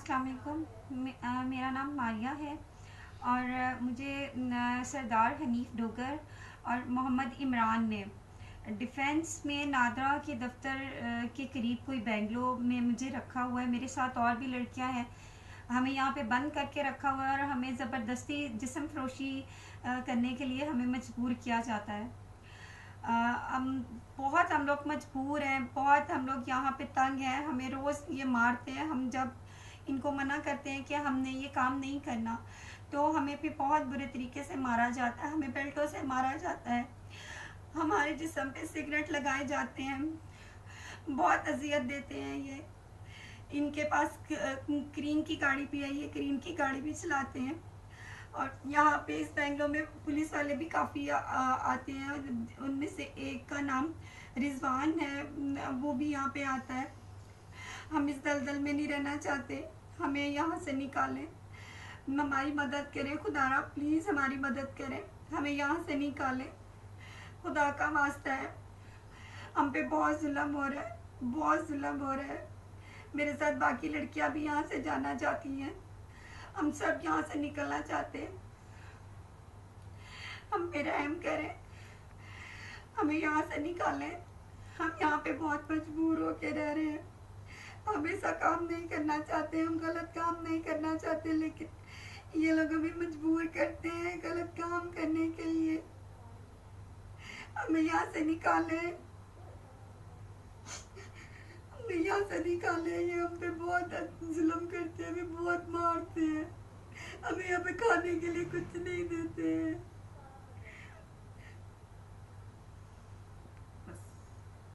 अस्सलाम वालेकुम। मेरा नाम मारिया है और मुझे सरदार हनीफ डोगर और मोहम्मद इमरान ने डिफेंस में नादरा के दफ्तर के करीब कोई बेंगलो में मुझे रखा हुआ है। मेरे साथ और भी लड़कियां हैं। हमें यहाँ पे बंद करके रखा हुआ है और हमें ज़बरदस्ती जिस्म फरोशी करने के लिए हमें मजबूर किया जाता है। हम बहुत हम लोग मजबूर हैं, बहुत हम लोग यहाँ पे तंग हैं। हमें रोज़ ये मारते हैं। हम जब इनको मना करते हैं कि हमने ये काम नहीं करना, तो हमें भी बहुत बुरे तरीके से मारा जाता है। हमें बेल्टों से मारा जाता है, हमारे जिस्म पे सिगरेट लगाए जाते हैं, बहुत अजियत देते हैं ये। इनके पास क्रीम की गाड़ी भी है, ये क्रीम की गाड़ी भी चलाते हैं। और यहाँ पे इस बेंगलोर में पुलिस वाले भी काफ़ी आते हैं। उनमें से एक का नाम रिजवान है, वो भी यहाँ पे आता है। हम इस दलदल में नहीं रहना चाहते, हमें यहाँ से निकालें, हमारी मदद करें। खुदारा प्लीज़ हमारी मदद करें, हमें यहाँ से निकालें, खुदा का वास्ता है। हम पे बहुत जुल्म हो रहा है, बहुत जुल्म हो रहा है। मेरे साथ बाकी लड़कियाँ भी यहाँ से जाना चाहती हैं। हम सब यहाँ से निकलना चाहते हैं। हम पे रहम करें, हमें यहाँ से निकालें। हम यहाँ पे बहुत मजबूर होके रह रहे हैं। हम ऐसा काम नहीं करना चाहते, हम गलत काम नहीं करना चाहते, लेकिन ये लोग हमें मजबूर करते हैं गलत काम करने के लिए। हमें यहाँ से निकालें, हमें यहाँ से निकालें। ये हम पे बहुत जुल्म करते हैं, हमें बहुत मारते हैं, हमें यहाँ पे खाने के लिए कुछ नहीं देते हैं।